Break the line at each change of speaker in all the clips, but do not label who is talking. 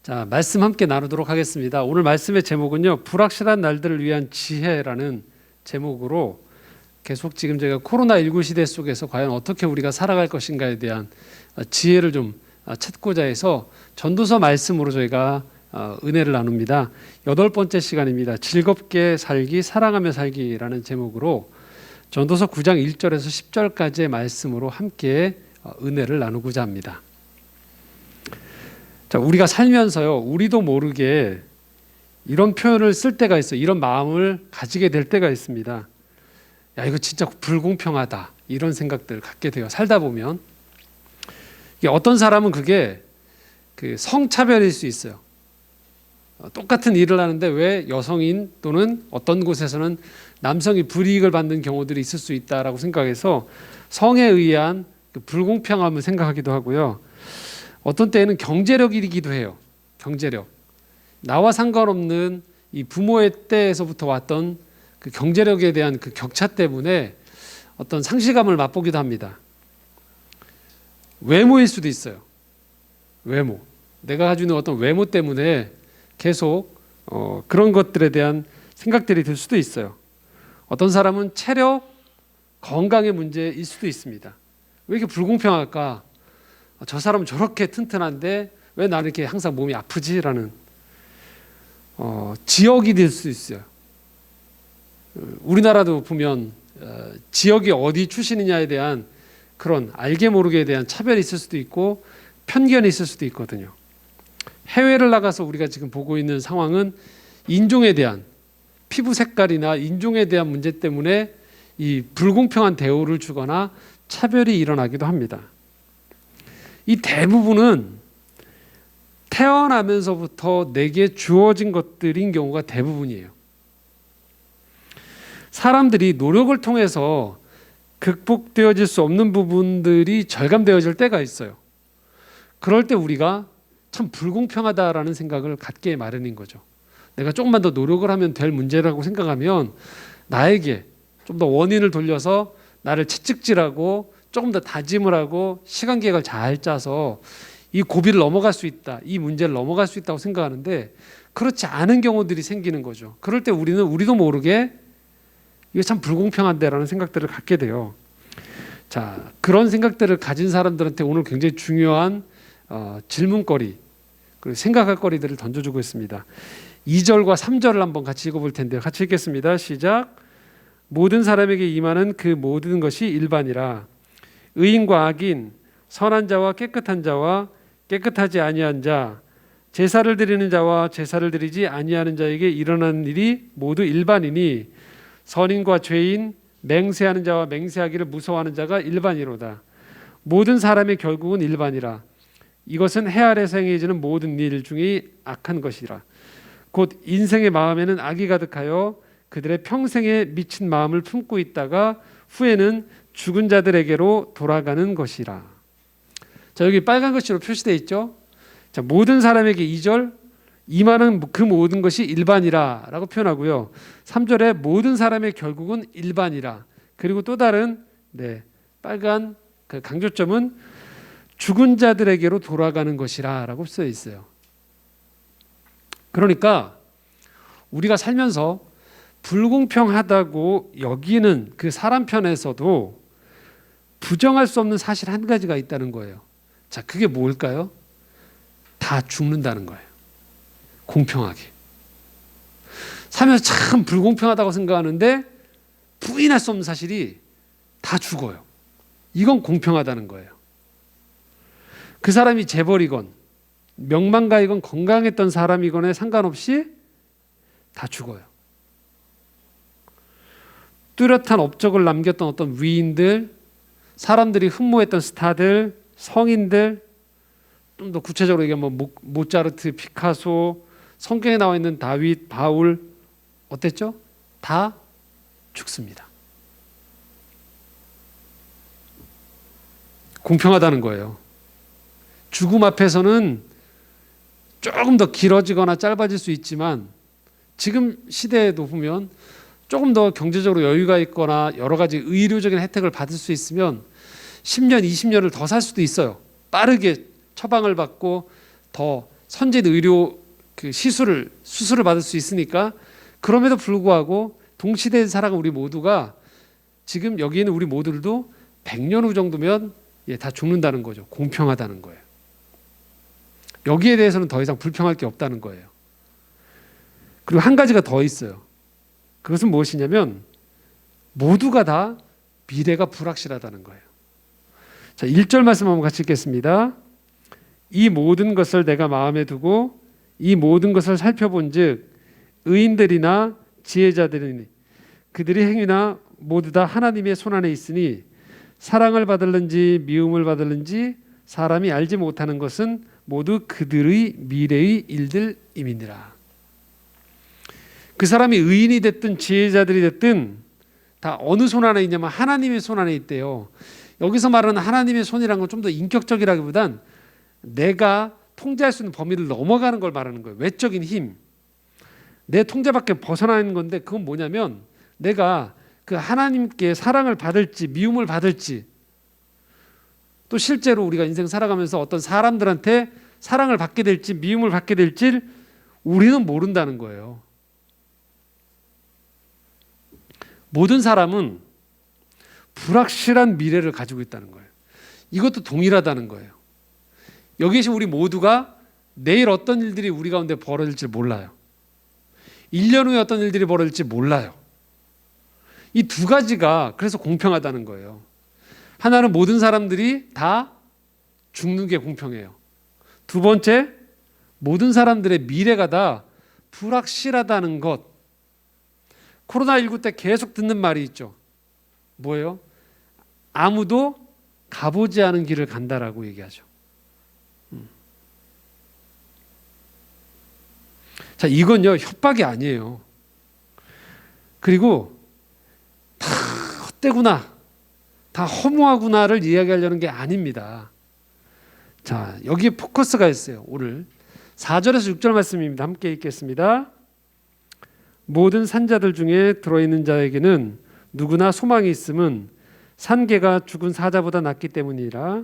자, 말씀 함께 나누도록 하겠습니다. 오늘 말씀의 제목은요, 불확실한 날들을 위한 지혜라는 제목으로 계속 지금 제가 코로나19 시대 속에서 과연 어떻게 우리가 살아갈 것인가에 대한 지혜를 좀 찾고자 해서 전도서 말씀으로 저희가 은혜를 나눕니다. 8번째 시간입니다. 즐겁게 살기, 사랑하며 살기라는 제목으로 전도서 9장 1절에서 10절까지의 말씀으로 함께 은혜를 나누고자 합니다. 자, 우리가 살면서요, 우리도 모르게 이런 표현을 쓸 때가 있어요. 이런 마음을 가지게 될 때가 있습니다. 야, 이거 진짜 불공평하다, 이런 생각들을 갖게 돼요. 살다 보면 어떤 사람은 그게 성차별일 수 있어요. 똑같은 일을 하는데 왜 여성인 또는 어떤 곳에서는 남성이 불이익을 받는 경우들이 있을 수 있다라고 생각해서 성에 의한 불공평함을 생각하기도 하고요. 어떤 때에는 경제력이기도 해요. 경제력. 나와 상관없는 이 부모의 때에서부터 왔던 그 경제력에 대한 그 격차 때문에 어떤 상실감을 맛보기도 합니다. 외모일 수도 있어요. 외모. 내가 가지고 있는 어떤 외모 때문에 계속 그런 것들에 대한 생각들이 들 수도 있어요. 어떤 사람은 체력, 건강의 문제일 수도 있습니다. 왜 이렇게 불공평할까? 저 사람은 저렇게 튼튼한데 왜 나는 이렇게 항상 몸이 아프지라는 지역이 될 수 있어요. 우리나라도 보면 지역이 어디 출신이냐에 대한 그런 알게 모르게에 대한 차별이 있을 수도 있고 편견이 있을 수도 있거든요. 해외를 나가서 우리가 지금 보고 있는 상황은 인종에 대한, 피부 색깔이나 인종에 대한 문제 때문에 이 불공평한 대우를 주거나 차별이 일어나기도 합니다. 이 대부분은 태어나면서부터 내게 주어진 것들인 경우가 대부분이에요. 사람들이 노력을 통해서 극복되어질 수 없는 부분들이 절감되어질 때가 있어요. 그럴 때 우리가 참 불공평하다라는 생각을 갖게 마련인 거죠. 내가 조금만 더 노력을 하면 될 문제라고 생각하면 나에게 좀 더 원인을 돌려서 나를 채찍질하고 조금 더 다짐을 하고 시간 계획을 잘 짜서 이 고비를 넘어갈 수 있다, 이 문제를 넘어갈 수 있다고 생각하는데 그렇지 않은 경우들이 생기는 거죠. 그럴 때 우리도 모르게 이거 참 불공평한데라는 생각들을 갖게 돼요. 자, 그런 생각들을 가진 사람들한테 오늘 굉장히 중요한 질문거리, 그리고 생각할 거리들을 던져주고 있습니다. 2절과 3절을 한번 같이 읽어볼 텐데요. 같이 읽겠습니다. 시작. 모든 사람에게 임하는 그 모든 것이 일반이라. 의인과 악인, 선한 자와 깨끗한 자와 깨끗하지 아니한 자, 제사를 드리는 자와 제사를 드리지 아니하는 자에게 일어나는 일이 모두 일반이니 선인과 죄인, 맹세하는 자와 맹세하기를 무서워하는 자가 일반이로다. 모든 사람의 결국은 일반이라. 이것은 해 아래서 행해지는 모든 일 중에 악한 것이라. 곧 인생의 마음에는 악이 가득하여 그들의 평생에 미친 마음을 품고 있다가 후에는 죽은 자들에게로 돌아가는 것이라. 자, 여기 빨간 글씨로 표시되어 있죠. 자, 모든 사람에게 2절 임하는 그 모든 것이 일반이라 라고 표현하고요. 3절에 모든 사람의 결국은 일반이라. 그리고 또 다른 빨간 그 강조점은 죽은 자들에게로 돌아가는 것이라 라고 써 있어요. 그러니까 우리가 살면서 불공평하다고 여기는 그 사람 편에서도 부정할 수 없는 사실 한 가지가 있다는 거예요. 자, 그게 뭘까요? 다 죽는다는 거예요. 공평하게. 살면서 참 불공평하다고 생각하는데 부인할 수 없는 사실이 다 죽어요. 이건 공평하다는 거예요. 그 사람이 재벌이건 명망가이건 건강했던 사람이건에 상관없이 다 죽어요. 뚜렷한 업적을 남겼던 어떤 위인들, 사람들이 흠모했던 스타들, 성인들, 좀 더 구체적으로 얘기하면 모차르트, 피카소, 성경에 나와 있는 다윗, 바울 어땠죠? 다 죽습니다. 공평하다는 거예요. 죽음 앞에서는 조금 더 길어지거나 짧아질 수 있지만 지금 시대에도 보면 조금 더 경제적으로 여유가 있거나 여러 가지 의료적인 혜택을 받을 수 있으면 10년, 20년을 더 살 수도 있어요. 빠르게 처방을 받고 더 선진 의료 그 수술을 받을 수 있으니까 그럼에도 불구하고 동시대에 살아간 우리 모두가 지금 여기 있는 우리 모두들도 100년 후 정도면 다 죽는다는 거죠. 공평하다는 거예요. 여기에 대해서는 더 이상 불평할 게 없다는 거예요. 그리고 한 가지가 더 있어요. 그것은 무엇이냐면 모두가 다 미래가 불확실하다는 거예요. 자, 1절 말씀 한번 같이 읽겠습니다. 이 모든 것을 내가 마음에 두고 이 모든 것을 살펴본즉 의인들이나 지혜자들이니 그들의 행위나 모두 다 하나님의 손안에 있으니 사랑을 받을는지 미움을 받을는지 사람이 알지 못하는 것은 모두 그들의 미래의 일들임이니라. 그 사람이 의인이 됐든 지혜자들이 됐든 다 어느 손 안에 있냐면 하나님의 손 안에 있대요. 여기서 말하는 하나님의 손이라는 건 좀 더 인격적이라기보단 내가 통제할 수 있는 범위를 넘어가는 걸 말하는 거예요. 외적인 힘. 내 통제 밖에 벗어나는 건데 그건 뭐냐면 내가 그 하나님께 사랑을 받을지 미움을 받을지 또 실제로 우리가 인생 살아가면서 어떤 사람들한테 사랑을 받게 될지 미움을 받게 될지 우리는 모른다는 거예요. 모든 사람은 불확실한 미래를 가지고 있다는 거예요. 이것도 동일하다는 거예요. 여기 계신 우리 모두가 내일 어떤 일들이 우리 가운데 벌어질지 몰라요. 1년 후에 어떤 일들이 벌어질지 몰라요. 이 두 가지가 그래서 공평하다는 거예요. 하나는 모든 사람들이 다 죽는 게 공평해요. 두 번째, 모든 사람들의 미래가 다 불확실하다는 것. 코로나19 때 계속 듣는 말이 있죠. 뭐예요? 아무도 가보지 않은 길을 간다라고 얘기하죠. 자, 이건요 협박이 아니에요. 그리고 다 헛되구나, 다 허무하구나를 이야기하려는 게 아닙니다. 자, 여기에 포커스가 있어요. 오늘 4절에서 6절 말씀입니다. 함께 읽겠습니다. 모든 산자들 중에 들어있는 자에게는 누구나 소망이 있음은 산개가 죽은 사자보다 낫기 때문이라.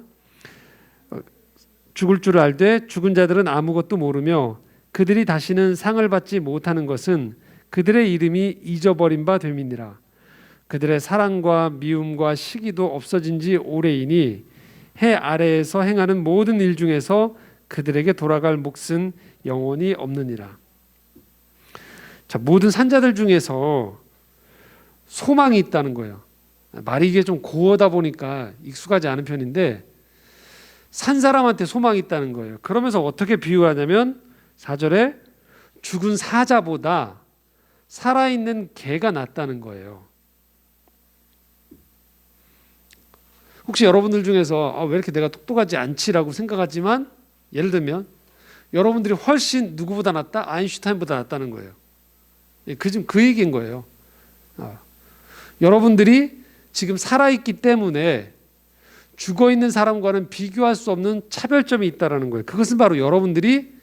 죽을 줄 알되 죽은 자들은 아무것도 모르며 그들이 다시는 상을 받지 못하는 것은 그들의 이름이 잊어버린 바 됨이니라. 그들의 사랑과 미움과 시기도 없어진 지 오래이니 해 아래에서 행하는 모든 일 중에서 그들에게 돌아갈 몫은 영원히 없느니라. 자, 모든 산자들 중에서 소망이 있다는 거예요. 말이 이게 좀 고어다 보니까 익숙하지 않은 편인데 산 사람한테 소망이 있다는 거예요. 그러면서 어떻게 비유하냐면 4절에 죽은 사자보다 살아있는 개가 낫다는 거예요. 혹시 여러분들 중에서 왜 이렇게 내가 똑똑하지 않지라고 생각하지만 예를 들면 여러분들이 훨씬 누구보다 낫다? 아인슈타인보다 낫다는 거예요. 그 얘기인 거예요. 여러분들이 지금 살아있기 때문에 죽어있는 사람과는 비교할 수 없는 차별점이 있다는 거예요. 그것은 바로 여러분들이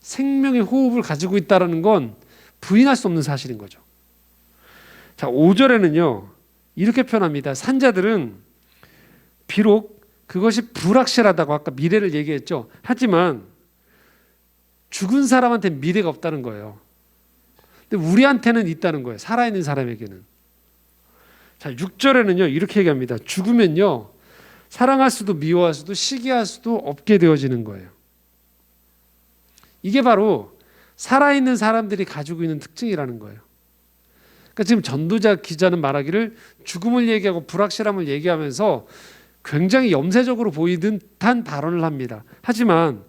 생명의 호흡을 가지고 있다는 건 부인할 수 없는 사실인 거죠. 자, 5절에는요 이렇게 표현합니다. 산자들은 비록 그것이 불확실하다고 아까 미래를 얘기했죠. 하지만 죽은 사람한테 미래가 없다는 거예요. 근데 우리한테는 있다는 거예요. 살아있는 사람에게는. 자, 6절에는요 이렇게 얘기합니다. 죽으면요 사랑할 수도 미워할 수도 시기할 수도 없게 되어지는 거예요. 이게 바로 살아있는 사람들이 가지고 있는 특징이라는 거예요. 그러니까 지금 전도자 기자는 말하기를 죽음을 얘기하고 불확실함을 얘기하면서 굉장히 염세적으로 보이는 듯한 발언을 합니다. 하지만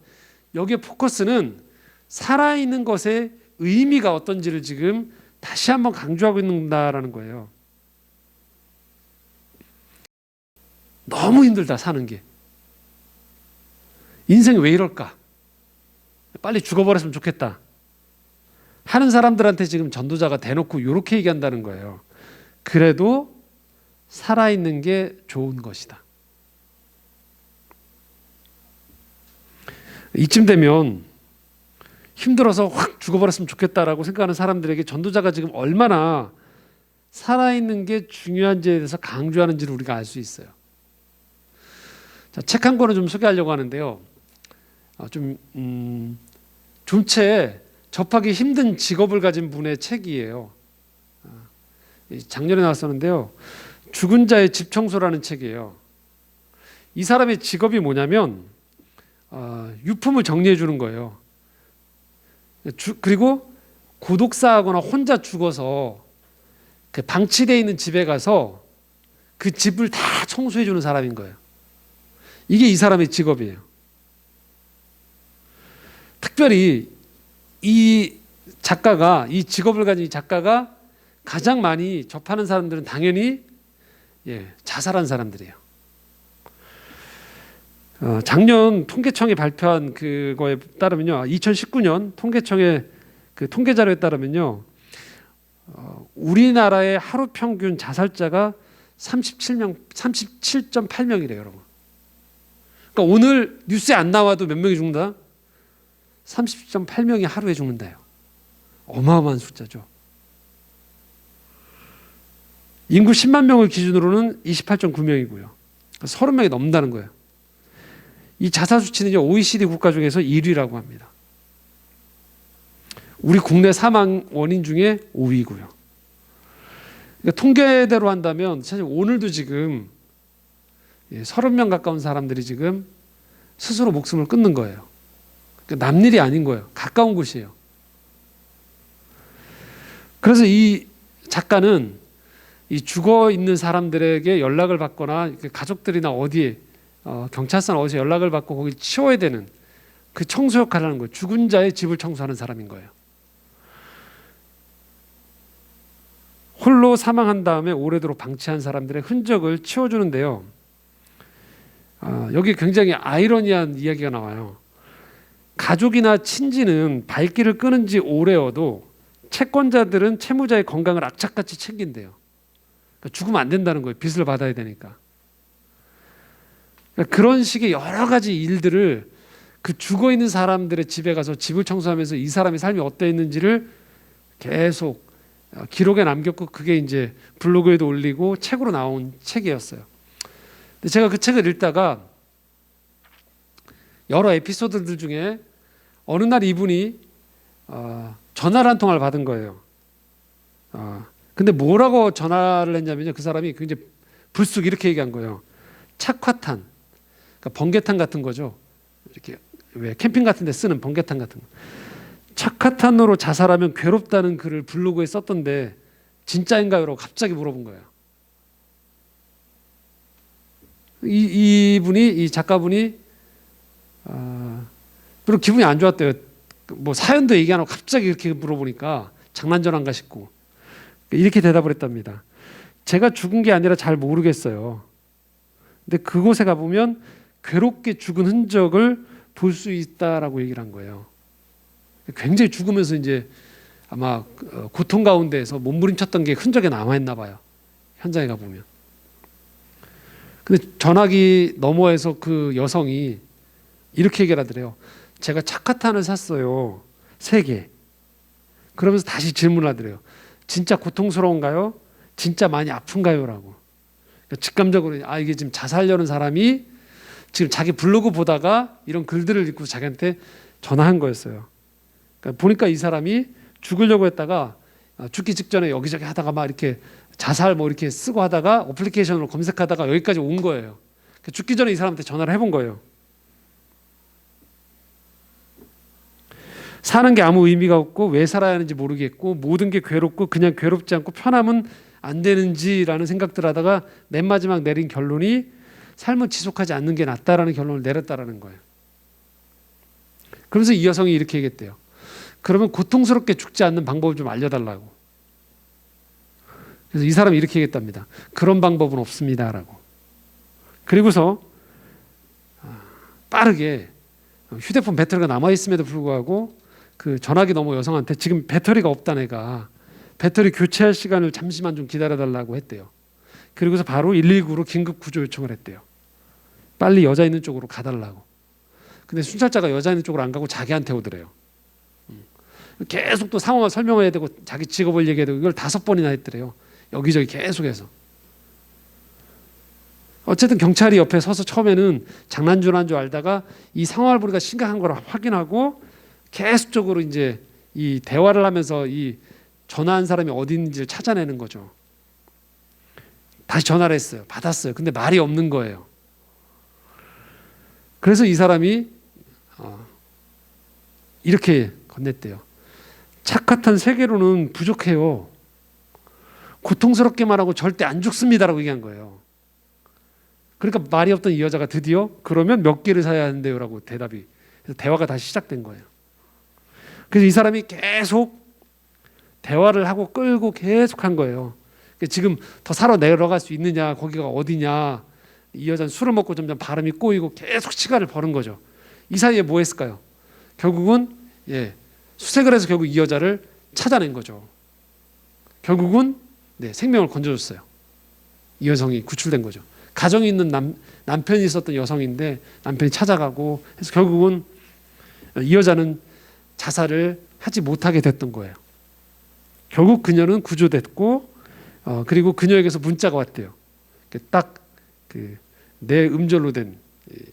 여기에 포커스는 살아있는 것의 의미가 어떤지를 지금 다시 한번 강조하고 있는다라는 거예요. 너무 힘들다 사는 게. 인생이 왜 이럴까? 빨리 죽어버렸으면 좋겠다 하는 사람들한테 지금 전도자가 대놓고 이렇게 얘기한다는 거예요. 그래도 살아있는 게 좋은 것이다. 이쯤 되면 힘들어서 확 죽어버렸으면 좋겠다라고 생각하는 사람들에게 전도자가 지금 얼마나 살아있는 게 중요한지에 대해서 강조하는지를 우리가 알 수 있어요. 자, 책 한 권을 좀 소개하려고 하는데요. 좀채 접하기 힘든 직업을 가진 분의 책이에요. 작년에 나왔었는데요. 죽은 자의 집 청소라는 책이에요. 이 사람의 직업이 뭐냐면 유품을 정리해 주는 거예요. 그리고 고독사하거나 혼자 죽어서 그 방치되어 있는 집에 가서 그 집을 다 청소해 주는 사람인 거예요. 이게 이 사람의 직업이에요. 특별히 이 작가가, 이 직업을 가진 이 작가가 가장 많이 접하는 사람들은 당연히 자살한 사람들이에요. 작년 통계청이 발표한 그거에 따르면요, 2019년 통계청의 그 통계 자료에 따르면요, 우리나라의 하루 평균 자살자가 37.8명이래요, 여러분. 그러니까 오늘 뉴스에 안 나와도 몇 명이 죽는다? 30.8명이 하루에 죽는다요. 어마어마한 숫자죠. 인구 10만 명을 기준으로는 28.9명이고요. 30명이 넘는다는 거예요. 이 자살 수치는 OECD 국가 중에서 1위라고 합니다. 우리 국내 사망 원인 중에 5위고요. 그러니까 통계대로 한다면 사실 오늘도 지금 30명 가까운 사람들이 지금 스스로 목숨을 끊는 거예요. 그러니까 남일이 아닌 거예요. 가까운 곳이에요. 그래서 이 작가는 이 죽어 있는 사람들에게 연락을 받거나 가족들이나 어디에 경찰서나 어디서 연락을 받고 거기 치워야 되는 그 청소 역할을 하는 거예요. 죽은 자의 집을 청소하는 사람인 거예요. 홀로 사망한 다음에 오래도록 방치한 사람들의 흔적을 치워주는데요. 여기 굉장히 아이러니한 이야기가 나와요. 가족이나 친지는 발길을 끄는 지 오래여도 채권자들은 채무자의 건강을 악착같이 챙긴대요. 그러니까 죽으면 안 된다는 거예요. 빚을 받아야 되니까. 그러니까 그런 식의 여러 가지 일들을 그 죽어 있는 사람들의 집에 가서 집을 청소하면서 이 사람의 삶이 어떠했는지를 계속 기록에 남겼고, 그게 이제 블로그에도 올리고 책으로 나온 책이었어요. 근데 제가 그 책을 읽다가 여러 에피소드들 중에 어느 날 이분이 전화를 한 통화를 받은 거예요. 근데 뭐라고 전화를 했냐면요, 그 사람이 굉장히 불쑥 이렇게 얘기한 거예요. 착화탄, 그러니까 번개탄 같은 거죠. 이렇게 왜 캠핑 같은 데 쓰는 번개탄 같은 거. 착화탄으로 자살하면 괴롭다는 글을 블로그에 썼던데 진짜인가요? 라고 갑자기 물어본 거예요. 이 작가분이 별로 기분이 안 좋았대요. 뭐 사연도 얘기 안 하고 갑자기 이렇게 물어보니까 장난전화인가 싶고 이렇게 대답을 했답니다. 제가 죽은 게 아니라 잘 모르겠어요. 근데 그곳에 가보면 괴롭게 죽은 흔적을 볼 수 있다라고 얘기를 한 거예요. 굉장히 죽으면서 이제 아마 고통 가운데에서 몸부림쳤던 게 흔적에 남아있나 봐요. 현장에 가보면. 근데 전화기 너머에서 그 여성이 이렇게 얘기를 하더래요. 제가 착화탄을 샀어요. 3개. 그러면서 다시 질문을 하더래요. 진짜 고통스러운가요? 진짜 많이 아픈가요? 라고. 그러니까 직감적으로 이게 지금 자살하려는 사람이 지금 자기 블로그 보다가 이런 글들을 읽고 자기한테 전화한 거였어요. 그러니까 보니까 이 사람이 죽으려고 했다가 죽기 직전에 여기저기 하다가 막 이렇게 자살 뭐 이렇게 쓰고 하다가 어플리케이션으로 검색하다가 여기까지 온 거예요. 그러니까 죽기 전에 이 사람한테 전화를 해본 거예요. 사는 게 아무 의미가 없고 왜 살아야 하는지 모르겠고 모든 게 괴롭고 그냥 괴롭지 않고 편하면 안 되는지라는 생각들 하다가 맨 마지막 내린 결론이 삶을 지속하지 않는 게 낫다라는 결론을 내렸다라는 거예요. 그러면서 이 여성이 이렇게 얘기했대요. 그러면 고통스럽게 죽지 않는 방법을 좀 알려달라고. 그래서 이 사람이 이렇게 얘기했답니다. 그런 방법은 없습니다라고. 그리고서 빠르게 휴대폰 배터리가 남아있음에도 불구하고 그 전화기 너머 여성한테 지금 배터리가 없다 내가 배터리 교체할 시간을 잠시만 좀 기다려달라고 했대요. 그리고서 바로 119로 긴급 구조 요청을 했대요. 빨리 여자 있는 쪽으로 가달라고. 근데 순찰자가 여자 있는 쪽으로 안 가고 자기한테 오더래요. 계속 또 상황을 설명해야 되고 자기 직업을 얘기해야 되고 이걸 5번이나 했더래요. 여기저기 계속해서. 어쨌든 경찰이 옆에 서서 처음에는 장난주난 줄 알다가 이 상황을 보니까 심각한 걸 확인하고 계속적으로 이제 이 대화를 하면서 이 전화한 사람이 어디 있는지를 찾아내는 거죠. 다시 전화를 했어요. 받았어요. 근데 말이 없는 거예요. 그래서 이 사람이 이렇게 건넸대요. 착각한 세계로는 부족해요. 고통스럽게 말하고 절대 안 죽습니다라고 얘기한 거예요. 그러니까 말이 없던 이 여자가 드디어 그러면 몇 개를 사야 하는데요 라고 대답이. 그래서 대화가 다시 시작된 거예요. 그래서 이 사람이 계속 대화를 하고 끌고 계속 한 거예요. 지금 더 사러 내려갈 수 있느냐, 거기가 어디냐. 이 여자는 술을 먹고 점점 발음이 꼬이고 계속 시간을 버는 거죠. 이 사이에 뭐 했을까요? 결국은 수색을 해서 결국 이 여자를 찾아낸 거죠. 결국은 생명을 건져줬어요. 이 여성이 구출된 거죠. 가정이 있는 남편이 있었던 여성인데 남편이 찾아가고 해서 결국은 이 여자는 자살을 하지 못하게 됐던 거예요. 결국 그녀는 구조됐고 그리고 그녀에게서 문자가 왔대요. 딱 내 음절로 된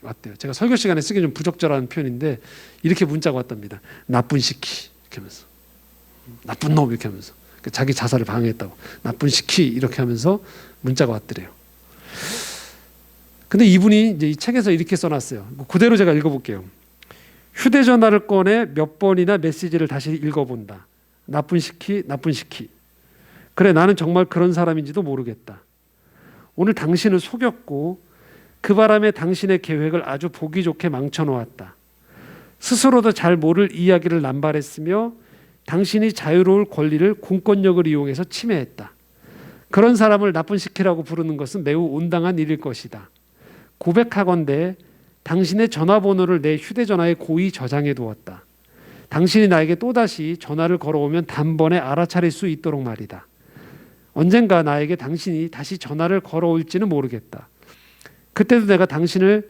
왔대요. 제가 설교 시간에 쓰기 좀 부적절한 표현인데 이렇게 문자가 왔답니다. 나쁜 시키 이렇게 하면서 나쁜 놈 이렇게 하면서 자기 자살을 방해했다고 나쁜 시키 이렇게 하면서 문자가 왔더래요. 근데 이분이 이제 이 책에서 이렇게 써놨어요. 그대로 제가 읽어볼게요. 휴대전화를 꺼내 몇 번이나 메시지를 다시 읽어본다. 나쁜 시키 나쁜 시키. 그래 나는 정말 그런 사람인지도 모르겠다. 오늘 당신을 속였고 그 바람에 당신의 계획을 아주 보기 좋게 망쳐놓았다. 스스로도 잘 모를 이야기를 남발했으며 당신이 자유로울 권리를 공권력을 이용해서 침해했다. 그런 사람을 나쁜 시키라고 부르는 것은 매우 온당한 일일 것이다. 고백하건대 당신의 전화번호를 내 휴대전화에 고의 저장해 두었다. 당신이 나에게 또다시 전화를 걸어오면 단번에 알아차릴 수 있도록 말이다. 언젠가 나에게 당신이 다시 전화를 걸어올지는 모르겠다. 그때도 내가 당신을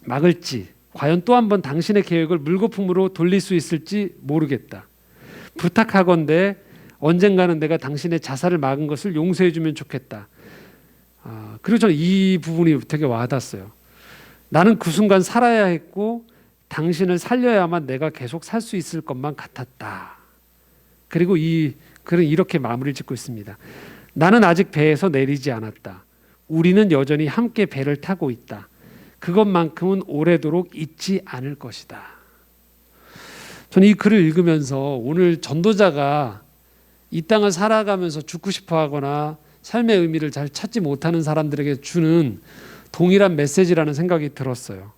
막을지 과연 또 한 번 당신의 계획을 물거품으로 돌릴 수 있을지 모르겠다. 부탁하건대 언젠가는 내가 당신의 자살을 막은 것을 용서해 주면 좋겠다. 그리고 저는 이 부분이 되게 와닿았어요. 나는 그 순간 살아야 했고 당신을 살려야만 내가 계속 살 수 있을 것만 같았다. 그리고 이 글은 이렇게 마무리를 짓고 있습니다. 나는 아직 배에서 내리지 않았다. 우리는 여전히 함께 배를 타고 있다. 그것만큼은 오래도록 잊지 않을 것이다. 저는 이 글을 읽으면서 오늘 전도자가 이 땅을 살아가면서 죽고 싶어 하거나 삶의 의미를 잘 찾지 못하는 사람들에게 주는 동일한 메시지라는 생각이 들었어요.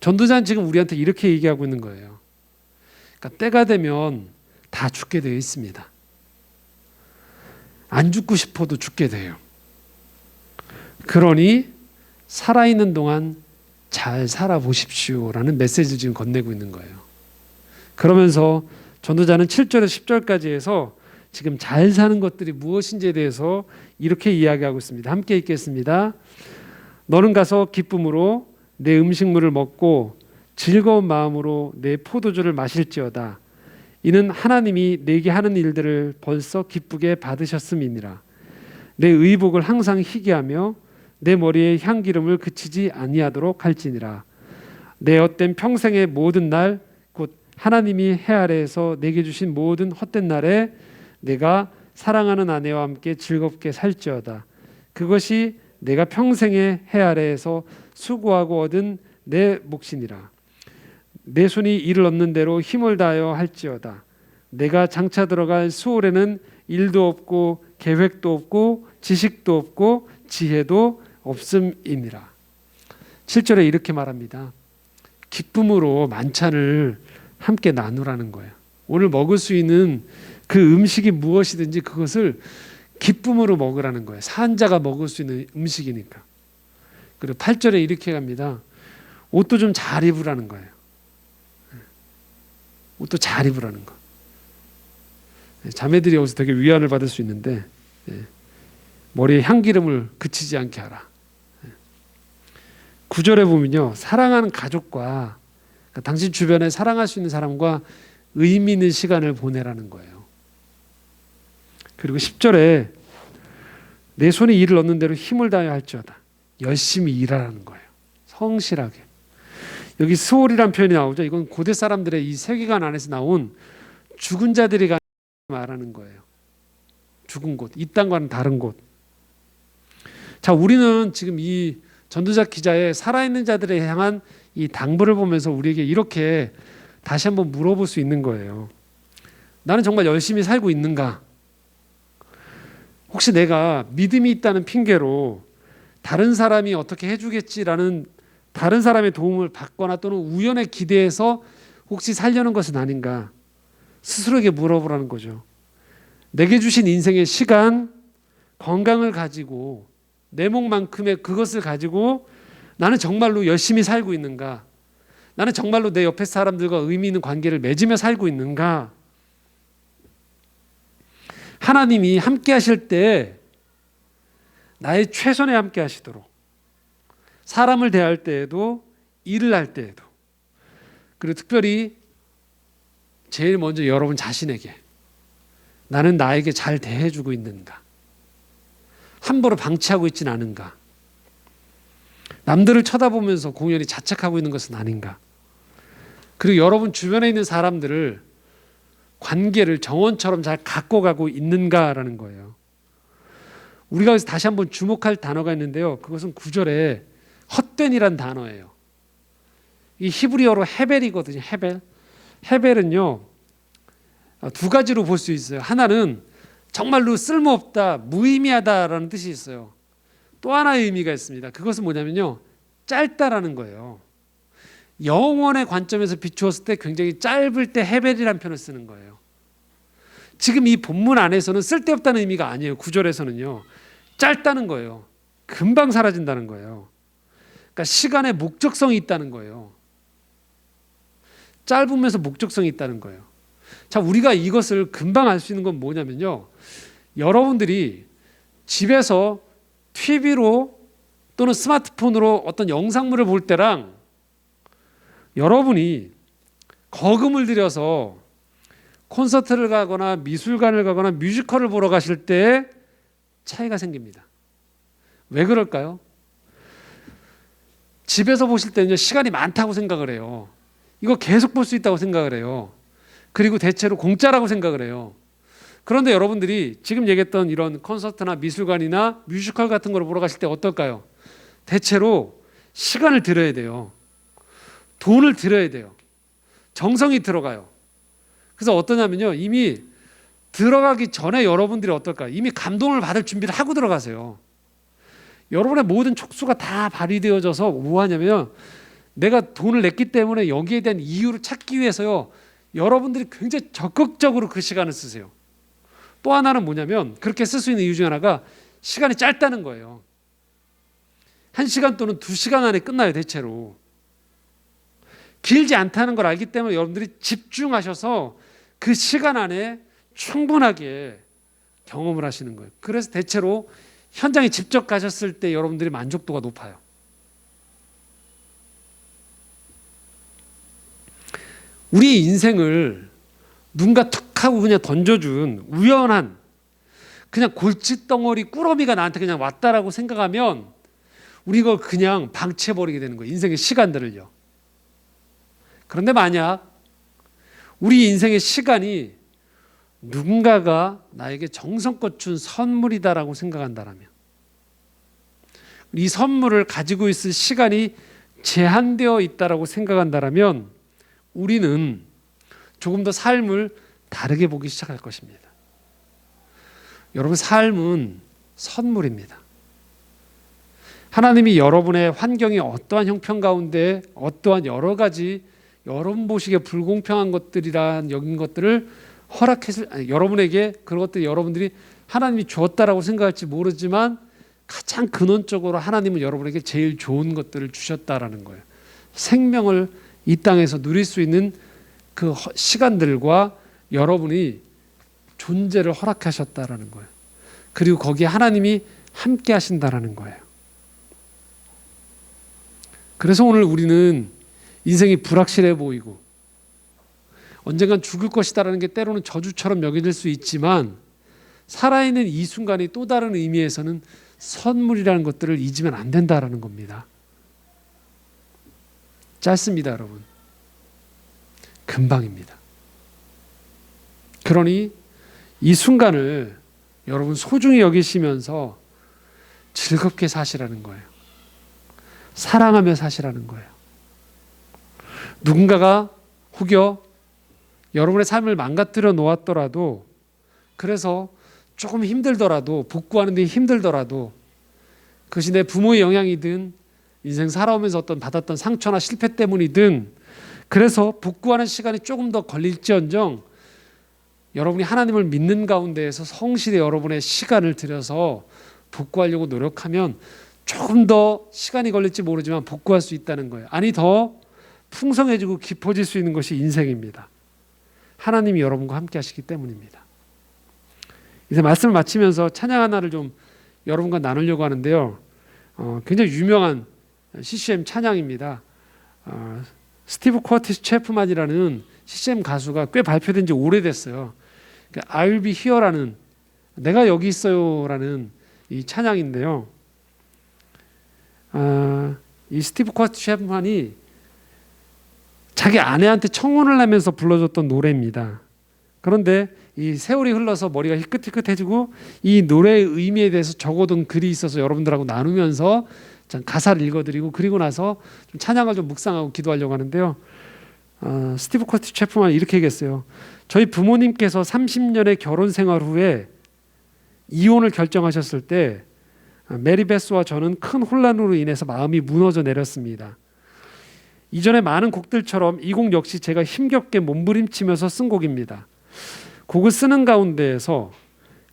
전도자는 지금 우리한테 이렇게 얘기하고 있는 거예요. 그러니까 때가 되면 다 죽게 되어 있습니다. 안 죽고 싶어도 죽게 돼요. 그러니 살아있는 동안 잘 살아보십시오라는 메시지를 지금 건네고 있는 거예요. 그러면서 전도자는 7절에서 10절까지 해서 지금 잘 사는 것들이 무엇인지에 대해서 이렇게 이야기하고 있습니다. 함께 읽겠습니다. 너는 가서 기쁨으로 내 음식물을 먹고 즐거운 마음으로 내 포도주를 마실지어다. 이는 하나님이 내게 하는 일들을 벌써 기쁘게 받으셨음이니라. 내 의복을 항상 희게하며 내 머리에 향기름을 그치지 아니하도록 할지니라. 내 헛된 평생의 모든 날 곧 하나님이 해 아래에서 내게 주신 모든 헛된 날에 내가 사랑하는 아내와 함께 즐겁게 살지어다. 그것이 내가 평생의 해 아래에서 수고하고 얻은 내 몫이니라. 내 손이 이를 얻는 대로 힘을 다하여 할지어다. 내가 장차 들어갈 수월에는 일도 없고 계획도 없고 지식도 없고 지혜도 없음이니라. 7절에 이렇게 말합니다. 기쁨으로 만찬을 함께 나누라는 거예요. 오늘 먹을 수 있는 그 음식이 무엇이든지 그것을 기쁨으로 먹으라는 거예요. 산자가 먹을 수 있는 음식이니까. 그리고 8절에 이렇게 갑니다. 옷도 좀 잘 입으라는 거예요. 옷도 잘 입으라는 거. 자매들이 여기서 되게 위안을 받을 수 있는데 머리에 향기름을 그치지 않게 하라. 9절에 보면요. 사랑하는 가족과 그러니까 당신 주변에 사랑할 수 있는 사람과 의미 있는 시간을 보내라는 거예요. 그리고 10절에 내 손에 일을 얻는 대로 힘을 다하여 할지어다. 열심히 일하라는 거예요. 성실하게. 여기 스올이란 표현이 나오죠. 이건 고대 사람들의 이 세계관 안에서 나온 죽은 자들이 말하는 거예요. 죽은 곳, 이 땅과는 다른 곳. 자, 우리는 지금 이 전도자 기자의 살아있는 자들에 향한 이 당부를 보면서 우리에게 이렇게 다시 한번 물어볼 수 있는 거예요. 나는 정말 열심히 살고 있는가? 혹시 내가 믿음이 있다는 핑계로 다른 사람이 어떻게 해주겠지라는 다른 사람의 도움을 받거나 또는 우연에 기대해서 혹시 살려는 것은 아닌가? 스스로에게 물어보라는 거죠. 내게 주신 인생의 시간, 건강을 가지고 내 몫만큼의 그것을 가지고 나는 정말로 열심히 살고 있는가? 나는 정말로 내 옆에 사람들과 의미 있는 관계를 맺으며 살고 있는가? 하나님이 함께 하실 때 나의 최선에 함께 하시도록 사람을 대할 때에도 일을 할 때에도 그리고 특별히 제일 먼저 여러분 자신에게 나는 나에게 잘 대해주고 있는가? 함부로 방치하고 있지는 않은가? 남들을 쳐다보면서 공연히 자책하고 있는 것은 아닌가? 그리고 여러분 주변에 있는 사람들을 관계를 정원처럼 잘 갖고 가고 있는가라는 거예요. 우리가 여기서 다시 한번 주목할 단어가 있는데요. 그것은 9절에 헛된이란 단어예요. 이 히브리어로 헤벨이거든요. 헤벨. 헤벨은요. 두 가지로 볼 수 있어요. 하나는 정말로 쓸모없다, 무의미하다라는 뜻이 있어요. 또 하나의 의미가 있습니다. 그것은 뭐냐면요. 짧다라는 거예요. 영원의 관점에서 비추었을 때 굉장히 짧을 때 헤벨이라는 표현을 쓰는 거예요. 지금 이 본문 안에서는 쓸데없다는 의미가 아니에요. 9절에서는요. 짧다는 거예요. 금방 사라진다는 거예요. 그러니까 시간에 목적성이 있다는 거예요. 짧으면서 목적성이 있다는 거예요. 자, 우리가 이것을 금방 알 수 있는 건 뭐냐면요. 여러분들이 집에서 TV로 또는 스마트폰으로 어떤 영상물을 볼 때랑 여러분이 거금을 들여서 콘서트를 가거나 미술관을 가거나 뮤지컬을 보러 가실 때 차이가 생깁니다. 왜 그럴까요? 집에서 보실 때는요, 시간이 많다고 생각을 해요. 이거 계속 볼 수 있다고 생각을 해요. 그리고 대체로 공짜라고 생각을 해요. 그런데 여러분들이 지금 얘기했던 이런 콘서트나 미술관이나 뮤지컬 같은 걸 보러 가실 때 어떨까요? 대체로 시간을 들여야 돼요. 돈을 들여야 돼요. 정성이 들어가요. 그래서 어떠냐면요. 이미 들어가기 전에 여러분들이 어떨까요? 이미 감동을 받을 준비를 하고 들어가세요. 여러분의 모든 촉수가 다 발휘되어져서 뭐 하냐면 내가 돈을 냈기 때문에 여기에 대한 이유를 찾기 위해서요. 여러분들이 굉장히 적극적으로 그 시간을 쓰세요. 또 하나는 뭐냐면 그렇게 쓸 수 있는 이유 중 하나가 시간이 짧다는 거예요. 1시간 또는 2시간 안에 끝나요. 대체로. 길지 않다는 걸 알기 때문에 여러분들이 집중하셔서 그 시간 안에 충분하게 경험을 하시는 거예요. 그래서 대체로 현장에 직접 가셨을 때 여러분들이 만족도가 높아요. 우리의 인생을 누군가 툭 하고 그냥 던져준 우연한 그냥 골칫덩어리 꾸러미가 나한테 그냥 왔다라고 생각하면 우리 이걸 그냥 방치해버리게 되는 거예요. 인생의 시간들을요. 그런데 만약 우리 인생의 시간이 누군가가 나에게 정성껏 준 선물이다라고 생각한다면 이 선물을 가지고 있을 시간이 제한되어 있다라고 생각한다면 우리는 조금 더 삶을 다르게 보기 시작할 것입니다. 여러분, 삶은 선물입니다. 하나님이 여러분의 환경이 어떠한 형편 가운데 어떠한 여러 가지 여러분 보시기에 불공평한 것들이란 여긴 것들을 허락했을 여러분에게 그런 것들이 여러분들이 하나님이 주었다라고 생각할지 모르지만 가장 근원적으로 하나님은 여러분에게 제일 좋은 것들을 주셨다라는 거예요. 생명을 이 땅에서 누릴 수 있는 그 시간들과 여러분이 존재를 허락하셨다라는 거예요. 그리고 거기에 하나님이 함께 하신다라는 거예요. 그래서 오늘 우리는 인생이 불확실해 보이고 언젠간 죽을 것이다라는 게 때로는 저주처럼 여겨질 수 있지만 살아있는 이 순간이 또 다른 의미에서는 선물이라는 것들을 잊으면 안 된다라는 겁니다. 짧습니다, 여러분. 금방입니다. 그러니 이 순간을 여러분 소중히 여기시면서 즐겁게 사시라는 거예요. 사랑하며 사시라는 거예요. 누군가가 혹여 여러분의 삶을 망가뜨려 놓았더라도, 그래서 조금 힘들더라도, 복구하는 데 힘들더라도, 그것이 내 부모의 영향이든 인생 살아오면서 어떤 받았던 상처나 실패 때문이든, 그래서 복구하는 시간이 조금 더 걸릴지언정 여러분이 하나님을 믿는 가운데에서 성실히 여러분의 시간을 들여서 복구하려고 노력하면 조금 더 시간이 걸릴지 모르지만 복구할 수 있다는 거예요. 아니, 더 풍성해지고 깊어질 수 있는 것이 인생입니다. 하나님이 여러분과 함께 하시기 때문입니다. 이제 말씀을 마치면서 찬양 하나를 좀 여러분과 나누려고 하는데요. 굉장히 유명한 CCM 찬양입니다. 스티브 커티스 체프만이라는 CCM 가수가 꽤 발표된 지 오래됐어요. I'll be here라는, 내가 여기 있어요라는 이 찬양인데요. 이 스티브 커티스 체프만이 자기 아내한테 청혼을 하면서 불러줬던 노래입니다. 그런데 이 세월이 흘러서 머리가 희끗희끗해지고 이 노래의 의미에 대해서 적어둔 글이 있어서 여러분들하고 나누면서 가사를 읽어드리고, 그리고 나서 좀 찬양을 좀 묵상하고 기도하려고 하는데요. 스티브 커티스 체프만이 이렇게 얘기했어요. 저희 부모님께서 30년의 결혼 생활 후에 이혼을 결정하셨을 때 메리 베스와 저는 큰 혼란으로 인해서 마음이 무너져 내렸습니다. 이전의 많은 곡들처럼 이 곡 역시 제가 힘겹게 몸부림치면서 쓴 곡입니다. 곡을 쓰는 가운데에서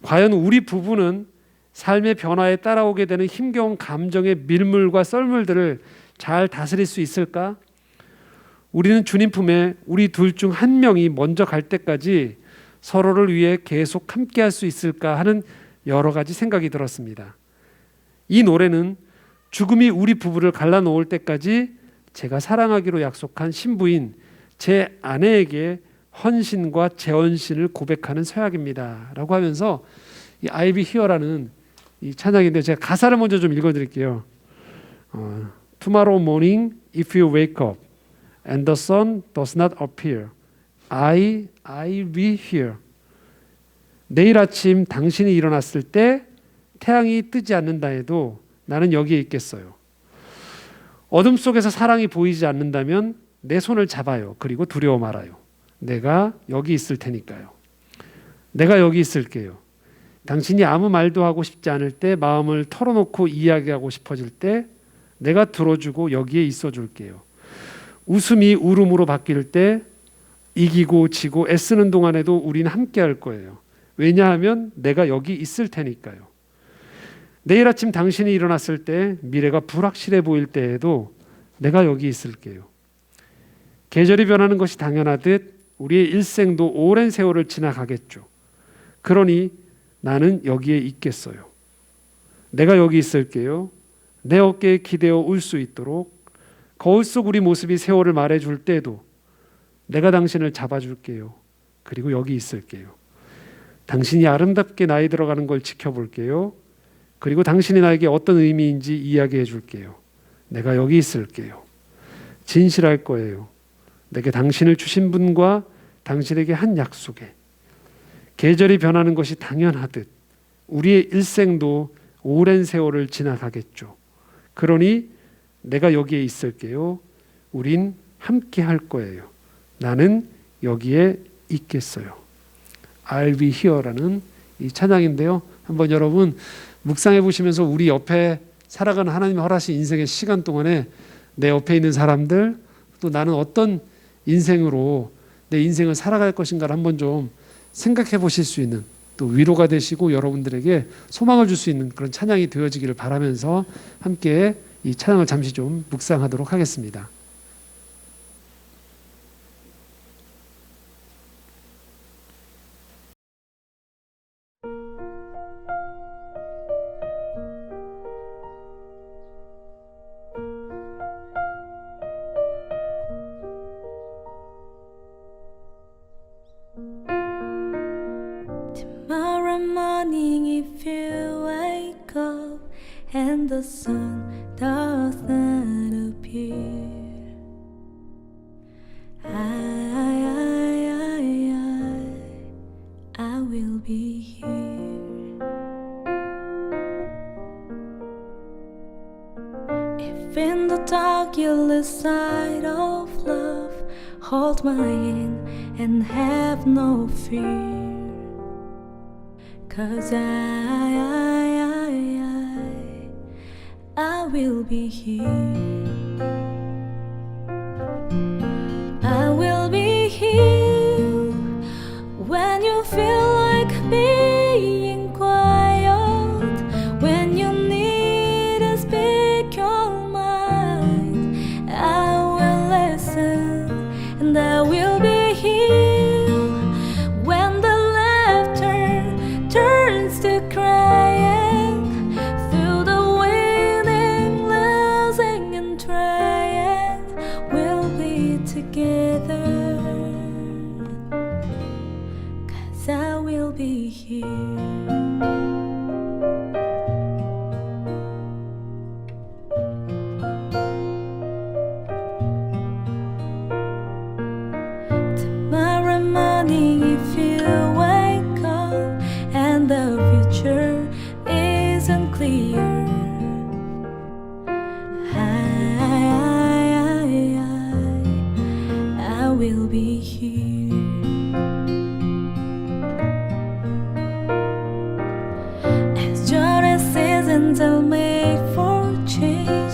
과연 우리 부부는 삶의 변화에 따라오게 되는 힘겨운 감정의 밀물과 썰물들을 잘 다스릴 수 있을까? 우리는 주님 품에 우리 둘 중 한 명이 먼저 갈 때까지 서로를 위해 계속 함께 할 수 있을까 하는 여러 가지 생각이 들었습니다. 이 노래는 죽음이 우리 부부를 갈라놓을 때까지 제가 사랑하기로 약속한 신부인 제 아내에게 헌신과 재헌신을 고백하는 서약입니다 라고 하면서 이 I'll be here라는 이 찬양인데, 제가 가사를 먼저 좀 읽어드릴게요. Tomorrow morning if you wake up and the sun does not appear, I'll be here. 내일 아침 당신이 일어났을 때 태양이 뜨지 않는다 해도 나는 여기에 있겠어요. 어둠 속에서 사랑이 보이지 않는다면 내 손을 잡아요. 그리고 두려워 말아요. 내가 여기 있을 테니까요. 내가 여기 있을게요. 당신이 아무 말도 하고 싶지 않을 때, 마음을 털어놓고 이야기하고 싶어질 때 내가 들어주고 여기에 있어줄게요. 웃음이 울음으로 바뀔 때 이기고 지고 애쓰는 동안에도 우린 함께 할 거예요. 왜냐하면 내가 여기 있을 테니까요. 내일 아침 당신이 일어났을 때 미래가 불확실해 보일 때에도 내가 여기 있을게요. 계절이 변하는 것이 당연하듯 우리의 일생도 오랜 세월을 지나가겠죠. 그러니 나는 여기에 있겠어요. 내가 여기 있을게요. 내 어깨에 기대어 울 수 있도록 거울 속 우리 모습이 세월을 말해줄 때도 내가 당신을 잡아줄게요. 그리고 여기 있을게요. 당신이 아름답게 나이 들어가는 걸 지켜볼게요. 그리고 당신이 나에게 어떤 의미인지 이야기해 줄게요. 내가 여기 있을게요. 진실할 거예요. 내게 당신을 주신 분과 당신에게 한 약속에 계절이 변하는 것이 당연하듯 우리의 일생도 오랜 세월을 지나가겠죠. 그러니 내가 여기에 있을게요. 우린 함께 할 거예요. 나는 여기에 있겠어요. I'll be here라는 이 찬양인데요. 한번 여러분 묵상해 보시면서 우리 옆에 살아가는 하나님이 허락하신 인생의 시간 동안에 내 옆에 있는 사람들, 또 나는 어떤 인생으로 내 인생을 살아갈 것인가를 한번 좀 생각해 보실 수 있는, 또 위로가 되시고 여러분들에게 소망을 줄 수 있는 그런 찬양이 되어지기를 바라면서 함께 이 찬양을 잠시 좀 묵상하도록 하겠습니다.
Tomorrow morning if you wake up and the sun does not appear, in the dark, you lose sight of love. Hold my hand and have no fear. 'Cause I will be here. I will be here when you feel like being quiet, when you need to speak your mind. I will listen and I will be here when the laughter turns to crying, through the winning, losing and trying, we'll be together. 'Cause I will be here. Tomorrow morning, if you wake up and the future isn't clear, I will be here. As journey seasons are made for change,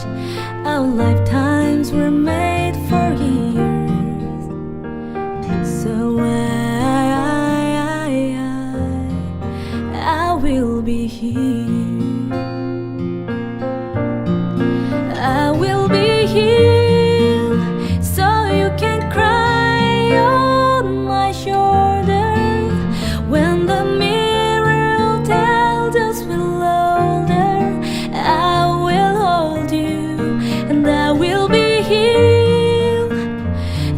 our lifetimes were made for years. So I will be here. I will be here so you can cry on my shoulder when the mirror tells us we're older. I will hold you and I will be here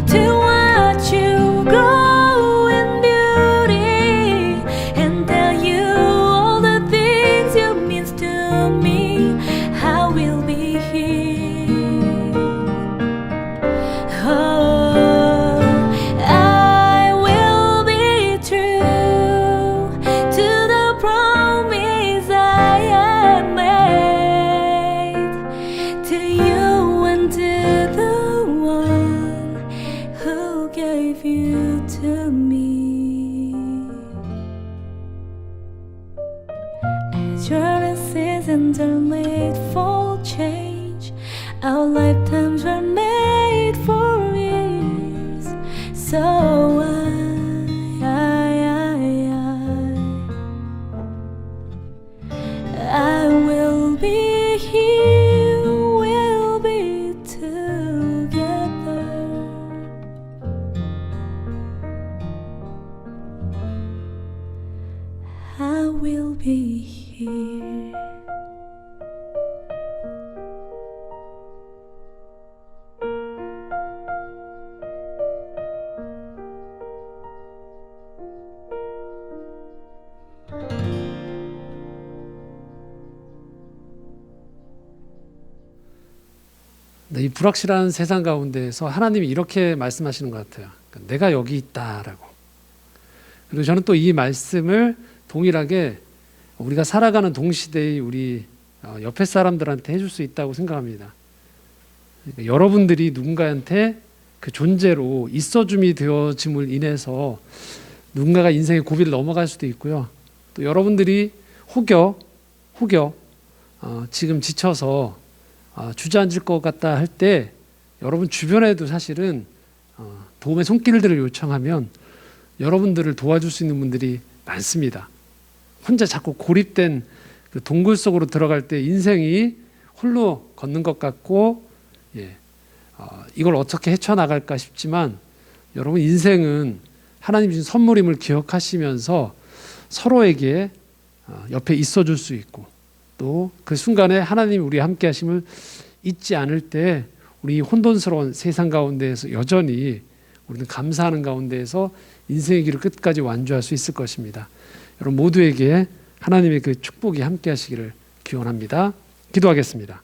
to watch you grow in beauty and tell you all the things you mean to me. I will be here. Oh, I will be true to the promise I have made to you and to the one who gave you to me. As your seasons are made for change, our lifetimes were made for years. So I will be here, we'll be together. I will be here.
네, 이 불확실한 세상 가운데에서 하나님이 이렇게 말씀하시는 것 같아요. 그러니까 내가 여기 있다라고. 그리고 저는 또 이 말씀을 동일하게 우리가 살아가는 동시대의 우리 옆에 사람들한테 해줄 수 있다고 생각합니다. 그러니까 여러분들이 누군가한테 그 존재로 있어줌이 되어짐을 인해서 누군가가 인생의 고비를 넘어갈 수도 있고요. 또 여러분들이 혹여 지금 지쳐서 주저앉을 것 같다 할 때 여러분 주변에도 사실은 도움의 손길들을 요청하면 여러분들을 도와줄 수 있는 분들이 많습니다. 혼자 자꾸 고립된 그 동굴 속으로 들어갈 때 인생이 홀로 걷는 것 같고 이걸 어떻게 헤쳐나갈까 싶지만 여러분 인생은 하나님 주신 선물임을 기억하시면서 서로에게 옆에 있어줄 수 있고 또 그 순간에 하나님이 우리와 함께 하심을 잊지 않을 때 우리 혼돈스러운 세상 가운데에서 여전히 우리는 감사하는 가운데에서 인생의 길을 끝까지 완주할 수 있을 것입니다. 여러분 모두에게 하나님의 그 축복이 함께 하시기를 기원합니다. 기도하겠습니다.